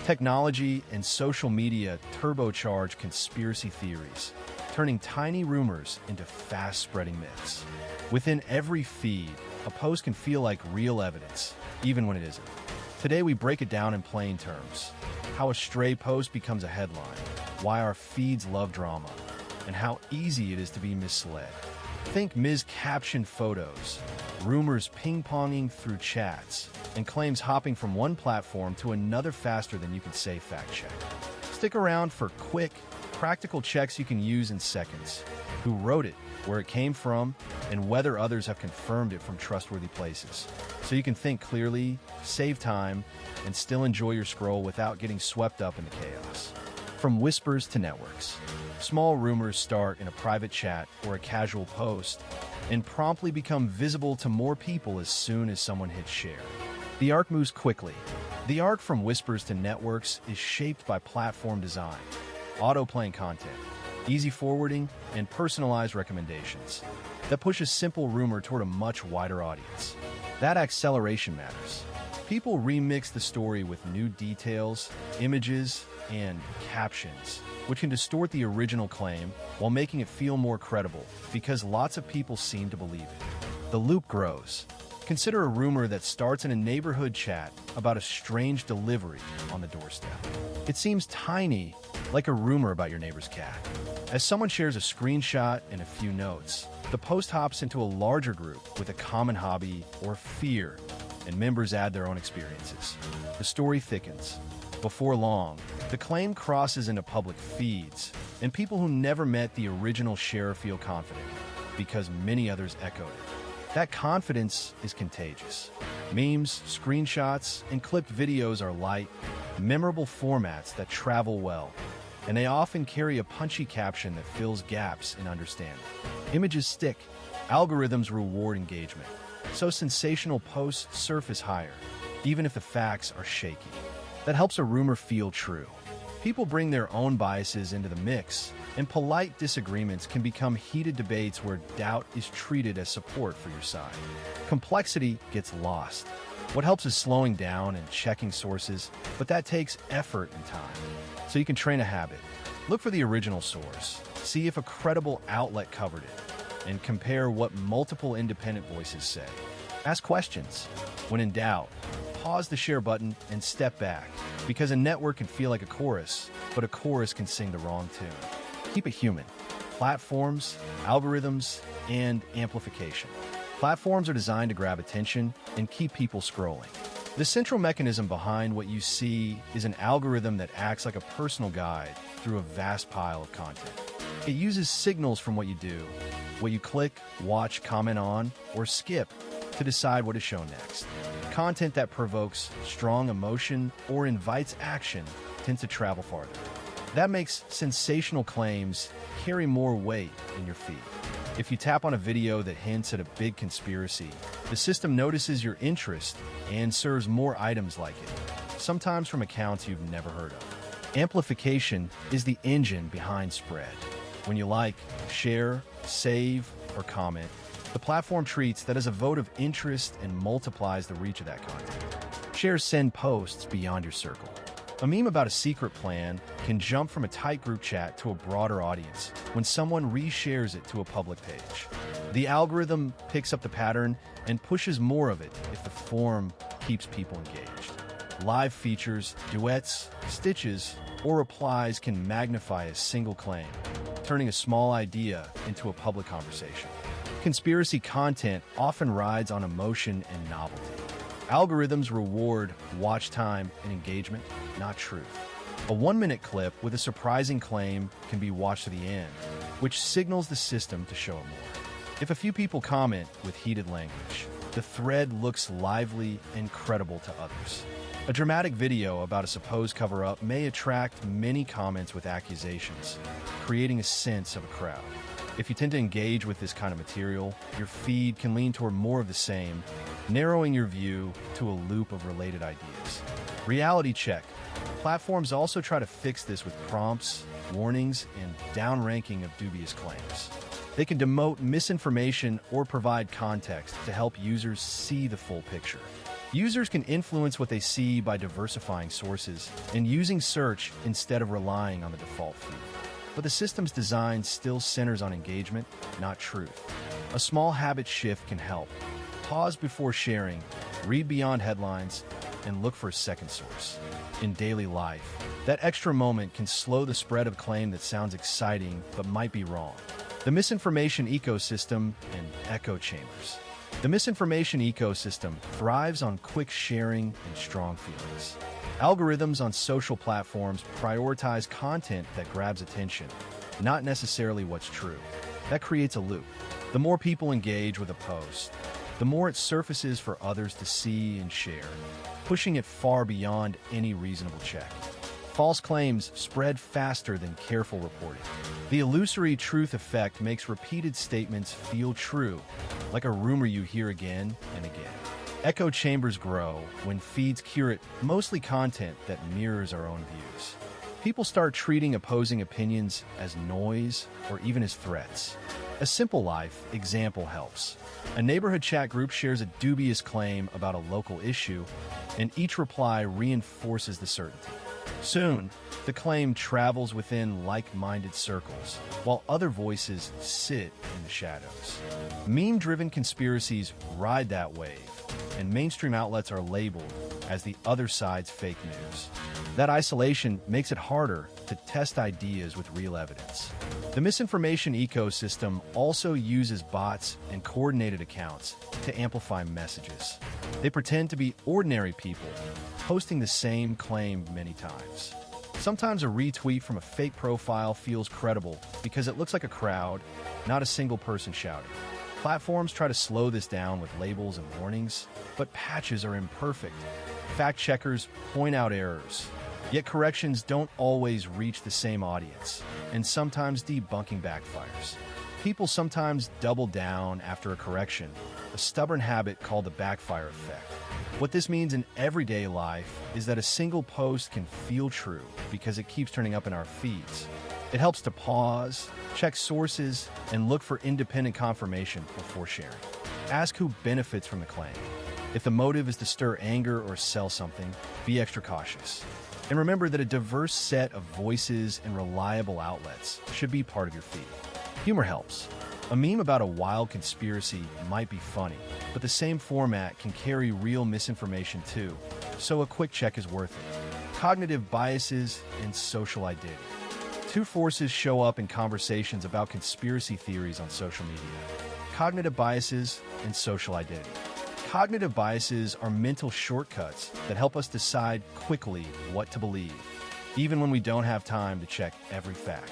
Technology and social media turbocharge conspiracy theories, turning tiny rumors into fast-spreading myths. Within every feed, a post can feel like real evidence, even when it isn't. Today we break it down in plain terms: how a stray post becomes a headline, why our feeds love drama, and how easy it is to be misled. Think miscaptioned photos, rumors ping-ponging through chats, and claims hopping from one platform to another faster than you can say fact-check. Stick around for quick, practical checks you can use in seconds. Who wrote it, where it came from, and whether others have confirmed it from trustworthy places. So you can think clearly, save time, and still enjoy your scroll without getting swept up in the chaos. From whispers to networks, small rumors start in a private chat or a casual post and promptly become visible to more people as soon as someone hits share. The arc moves quickly. The arc from whispers to networks is shaped by platform design, auto-playing content, easy forwarding, and personalized recommendations that push a simple rumor toward a much wider audience. That acceleration matters. People remix the story with new details, images, and captions, which can distort the original claim while making it feel more credible because lots of people seem to believe it. The loop grows. Consider a rumor that starts in a neighborhood chat about a strange delivery on the doorstep. It seems tiny, like a rumor about your neighbor's cat. As someone shares a screenshot and a few notes, the post hops into a larger group with a common hobby or fear, and members add their own experiences. The story thickens. Before long, the claim crosses into public feeds, and people who never met the original sharer feel confident because many others echoed it. That confidence is contagious. Memes, screenshots, and clipped videos are light, memorable formats that travel well, and they often carry a punchy caption that fills gaps in understanding. Images stick. Algorithms reward engagement, so sensational posts surface higher, even if the facts are shaky. That helps a rumor feel true. People bring their own biases into the mix, and polite disagreements can become heated debates where doubt is treated as support for your side. Complexity gets lost. What helps is slowing down and checking sources, but that takes effort and time. So you can train a habit. Look for the original source. See if a credible outlet covered it, and compare what multiple independent voices say. Ask questions. When in doubt, pause the share button and step back, because a network can feel like a chorus, but a chorus can sing the wrong tune. Keep it human. Platforms, algorithms, and amplification. Platforms are designed to grab attention and keep people scrolling. The central mechanism behind what you see is an algorithm that acts like a personal guide through a vast pile of content. It uses signals from what you do, what you click, watch, comment on, or skip to decide what is shown next. Content that provokes strong emotion or invites action tends to travel farther. That makes sensational claims carry more weight in your feed. If you tap on a video that hints at a big conspiracy, the system notices your interest and serves more items like it, sometimes from accounts you've never heard of. Amplification is the engine behind spread. When you like, share, save, or comment, the platform treats that as a vote of interest and multiplies the reach of that content. Shares send posts beyond your circle. A meme about a secret plan can jump from a tight group chat to a broader audience when someone reshares it to a public page. The algorithm picks up the pattern and pushes more of it if the form keeps people engaged. Live features, duets, stitches, or replies can magnify a single claim, turning a small idea into a public conversation. Conspiracy content often rides on emotion and novelty. Algorithms reward watch time and engagement, not truth. A 1-minute clip with a surprising claim can be watched to the end, which signals the system to show it more. If a few people comment with heated language, the thread looks lively and credible to others. A dramatic video about a supposed cover-up may attract many comments with accusations, creating a sense of a crowd. If you tend to engage with this kind of material, your feed can lean toward more of the same, narrowing your view to a loop of related ideas. Reality check. Platforms also try to fix this with prompts, warnings, and downranking of dubious claims. They can demote misinformation or provide context to help users see the full picture. Users can influence what they see by diversifying sources and using search instead of relying on the default feed. But the system's design still centers on engagement, not truth. A small habit shift can help. Pause before sharing, read beyond headlines, and look for a second source. In daily life, that extra moment can slow the spread of claim that sounds exciting but might be wrong. The misinformation ecosystem and echo chambers. The misinformation ecosystem thrives on quick sharing and strong feelings. Algorithms on social platforms prioritize content that grabs attention, not necessarily what's true. That creates a loop. The more people engage with a post, the more it surfaces for others to see and share, pushing it far beyond any reasonable check. False claims spread faster than careful reporting. The illusory truth effect makes repeated statements feel true, like a rumor you hear again and again. Echo chambers grow when feeds curate mostly content that mirrors our own views. People start treating opposing opinions as noise or even as threats. A simple life example helps. A neighborhood chat group shares a dubious claim about a local issue, and each reply reinforces the certainty. Soon, the claim travels within like-minded circles, while other voices sit in the shadows. Meme-driven conspiracies ride that wave, and mainstream outlets are labeled as the other side's fake news. That isolation makes it harder to test ideas with real evidence. The misinformation ecosystem also uses bots and coordinated accounts to amplify messages. They pretend to be ordinary people, posting the same claim many times. Sometimes a retweet from a fake profile feels credible because it looks like a crowd, not a single person shouting. Platforms try to slow this down with labels and warnings, but patches are imperfect. Fact checkers point out errors, yet corrections don't always reach the same audience, and sometimes debunking backfires. People sometimes double down after a correction, a stubborn habit called the backfire effect. What this means in everyday life is that a single post can feel true because it keeps turning up in our feeds. It helps to pause, check sources, and look for independent confirmation before sharing. Ask who benefits from the claim. If the motive is to stir anger or sell something, be extra cautious. And remember that a diverse set of voices and reliable outlets should be part of your feed. Humor helps. A meme about a wild conspiracy might be funny, but the same format can carry real misinformation too, so a quick check is worth it. Cognitive biases and social identity. Two forces show up in conversations about conspiracy theories on social media: cognitive biases and social identity. Cognitive biases are mental shortcuts that help us decide quickly what to believe, even when we don't have time to check every fact.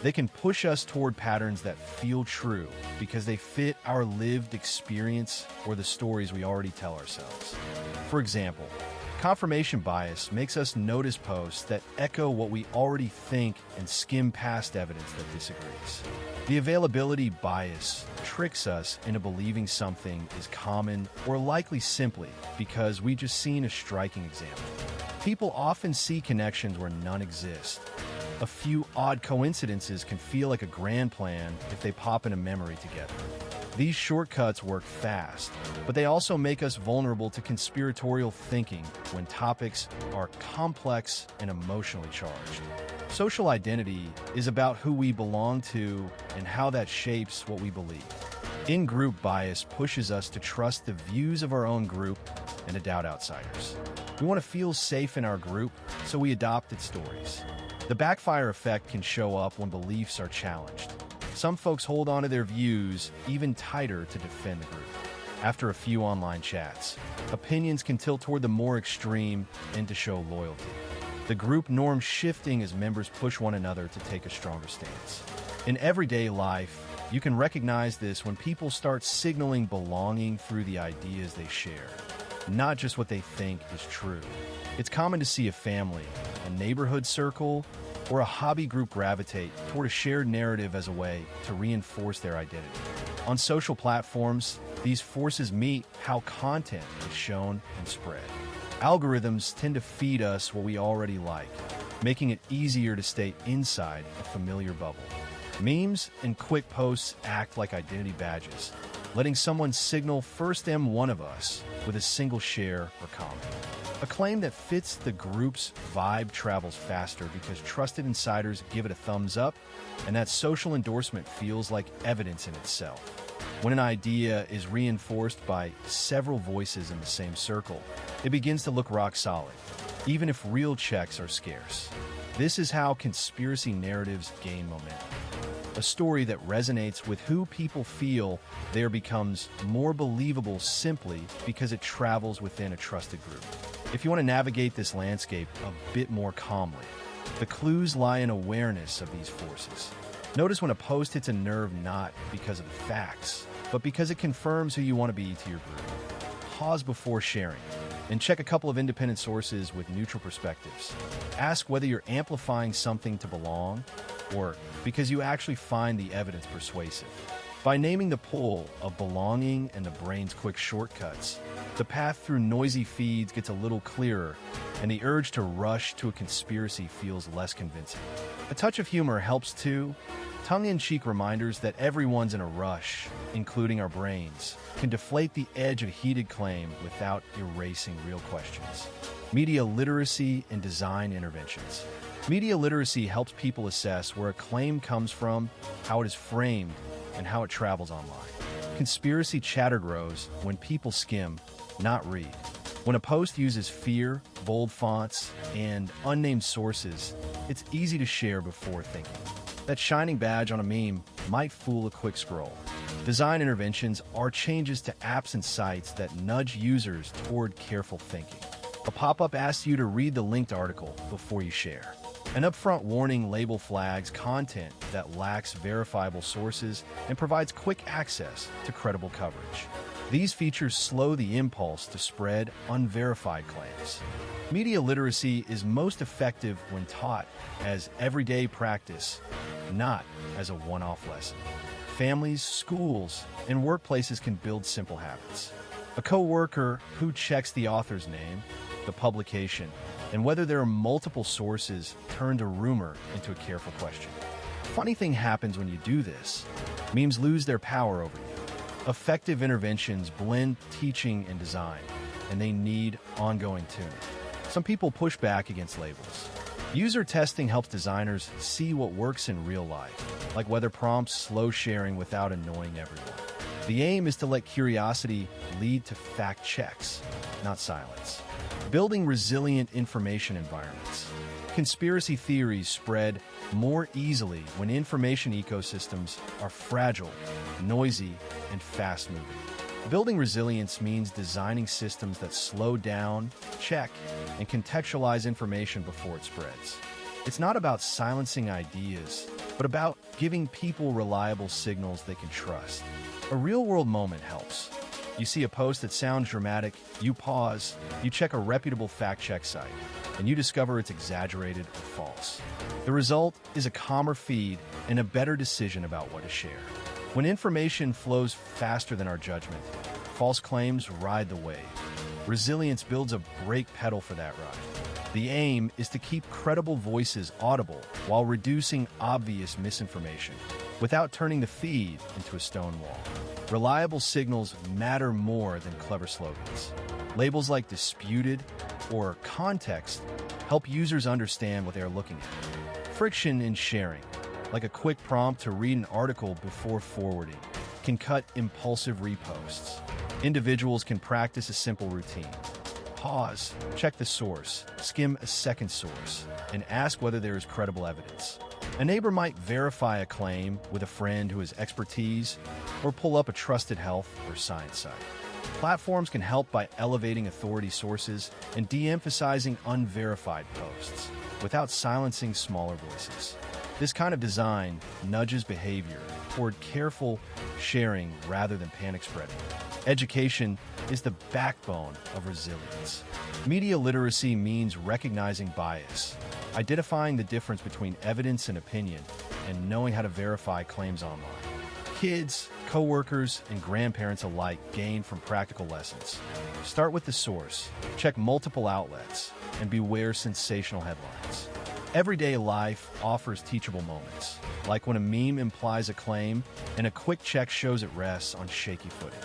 They can push us toward patterns that feel true because they fit our lived experience or the stories we already tell ourselves. For example, confirmation bias makes us notice posts that echo what we already think and skim past evidence that disagrees. The availability bias tricks us into believing something is common or likely simply because we just seen a striking example. People often see connections where none exist. A few odd coincidences can feel like a grand plan if they pop in a memory together. These shortcuts work fast, but they also make us vulnerable to conspiratorial thinking when topics are complex and emotionally charged. Social identity is about who we belong to and how that shapes what we believe. In-group bias pushes us to trust the views of our own group and to doubt outsiders. We want to feel safe in our group, so we adopt its stories. The backfire effect can show up when beliefs are challenged. Some folks hold on to their views even tighter to defend the group. After a few online chats, opinions can tilt toward the more extreme and to show loyalty. The group norm shifting as members push one another to take a stronger stance. In everyday life, you can recognize this when people start signaling belonging through the ideas they share, not just what they think is true. It's common to see a family, a neighborhood circle, or a hobby group gravitate toward a shared narrative as a way to reinforce their identity. On social platforms, these forces meet how content is shown and spread. Algorithms tend to feed us what we already like, making it easier to stay inside a familiar bubble. Memes and quick posts act like identity badges. letting someone signal first am one of us with a single share or comment. A claim that fits the group's vibe travels faster because trusted insiders give it a thumbs up, and that social endorsement feels like evidence in itself. When an idea is reinforced by several voices in the same circle, it begins to look rock solid, even if real checks are scarce. This is how conspiracy narratives gain momentum. A story that resonates with who people feel there becomes more believable simply because it travels within a trusted group. If you want to navigate this landscape a bit more calmly, the clues lie in awareness of these forces. Notice when a post hits a nerve not because of the facts, but because it confirms who you want to be to your group. Pause before sharing, and check a couple of independent sources with neutral perspectives. Ask whether you're amplifying something to belong, or because you actually find the evidence persuasive. By naming the pull of belonging and the brain's quick shortcuts, the path through noisy feeds gets a little clearer, and the urge to rush to a conspiracy feels less convincing. A touch of humor helps too. Tongue-in-cheek reminders that everyone's in a rush, including our brains, can deflate the edge of heated claim without erasing real questions. Media literacy and design interventions. Media literacy helps people assess where a claim comes from, how it is framed, and how it travels online. Conspiracy chatter grows when people skim, not read. When a post uses fear, bold fonts, and unnamed sources, it's easy to share before thinking. That shining badge on a meme might fool a quick scroll. Design interventions are changes to apps and sites that nudge users toward careful thinking. A pop-up asks you to read the linked article before you share. An upfront warning label flags content that lacks verifiable sources and provides quick access to credible coverage. These features slow the impulse to spread unverified claims. Media literacy is most effective when taught as everyday practice, not as a one-off lesson. Families, schools, and workplaces can build simple habits. A coworker who checks the author's name, the publication, and whether there are multiple sources turns a rumor into a careful question. Funny thing happens when you do this. Memes lose their power over you. Effective interventions blend teaching and design, and they need ongoing tuning. Some people push back against labels. User testing helps designers see what works in real life, like whether prompts slow sharing without annoying everyone. The aim is to let curiosity lead to fact checks, not silence. Building resilient information environments. Conspiracy theories spread more easily when information ecosystems are fragile, noisy, and fast-moving. Building resilience means designing systems that slow down, check, and contextualize information before it spreads. It's not about silencing ideas, but about giving people reliable signals they can trust. A real-world moment helps. You see a post that sounds dramatic, you pause, you check a reputable fact-check site, and you discover it's exaggerated or false. The result is a calmer feed and a better decision about what to share. When information flows faster than our judgment, false claims ride the wave. Resilience builds a brake pedal for that ride. The aim is to keep credible voices audible while reducing obvious misinformation, without turning the feed into a stone wall. Reliable signals matter more than clever slogans. Labels like disputed or context help users understand what they are looking at. Friction in sharing, like a quick prompt to read an article before forwarding, can cut impulsive reposts. Individuals can practice a simple routine. Pause, check the source, skim a second source, and ask whether there is credible evidence. A neighbor might verify a claim with a friend who has expertise, or pull up a trusted health or science site. Platforms can help by elevating authority sources and de-emphasizing unverified posts, without silencing smaller voices. This kind of design nudges behavior toward careful sharing rather than panic spreading. Education is the backbone of resilience. Media literacy means recognizing bias, identifying the difference between evidence and opinion, and knowing how to verify claims online. Kids, coworkers, and grandparents alike gain from practical lessons. Start with the source, check multiple outlets, and beware sensational headlines. Everyday life offers teachable moments, like when a meme implies a claim and a quick check shows it rests on shaky footing.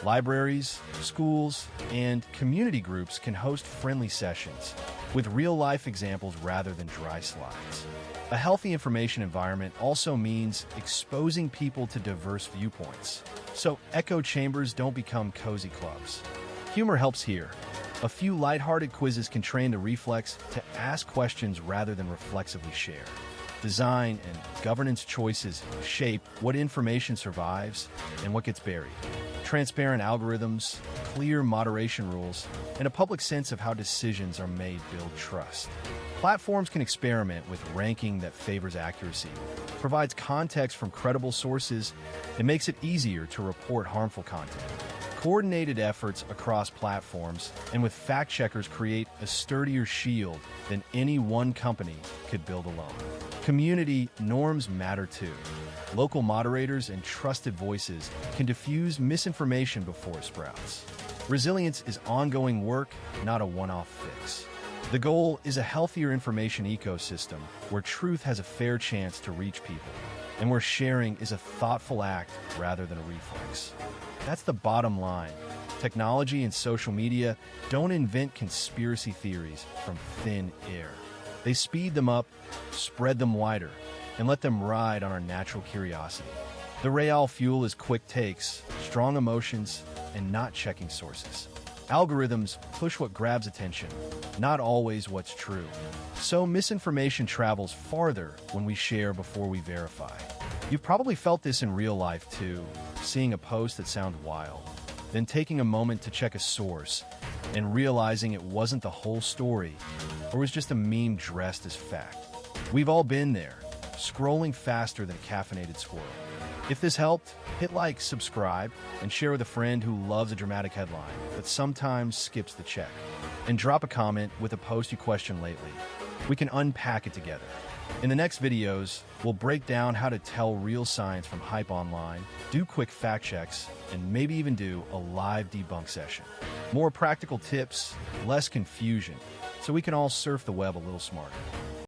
Libraries, schools, and community groups can host friendly sessions with real-life examples rather than dry slides. A healthy information environment also means exposing people to diverse viewpoints, so echo chambers don't become cozy clubs. Humor helps here. A few lighthearted quizzes can train the reflex to ask questions rather than reflexively share. Design and governance choices shape what information survives and what gets buried. Transparent algorithms, clear moderation rules, and a public sense of how decisions are made build trust. Platforms can experiment with ranking that favors accuracy, provides context from credible sources, and makes it easier to report harmful content. Coordinated efforts across platforms and with fact-checkers create a sturdier shield than any one company could build alone. Community norms matter too. Local moderators and trusted voices can diffuse misinformation before it sprouts. Resilience is ongoing work, not a one-off fix. The goal is a healthier information ecosystem where truth has a fair chance to reach people, and where sharing is a thoughtful act rather than a reflex. That's the bottom line. Technology and social media don't invent conspiracy theories from thin air. They speed them up, spread them wider, and let them ride on our natural curiosity. The real fuel is quick takes, strong emotions, and not checking sources. Algorithms push what grabs attention, not always what's true. So misinformation travels farther when we share before we verify. You've probably felt this in real life too, seeing a post that sounds wild, then taking a moment to check a source and realizing it wasn't the whole story or was just a meme dressed as fact. We've all been there, scrolling faster than a caffeinated squirrel. If this helped, hit like, subscribe, and share with a friend who loves a dramatic headline but sometimes skips the check. And drop a comment with a post you questioned lately. We can unpack it together. In the next videos, we'll break down how to tell real science from hype online, do quick fact checks, and maybe even do a live debunk session. More practical tips, less confusion, so we can all surf the web a little smarter.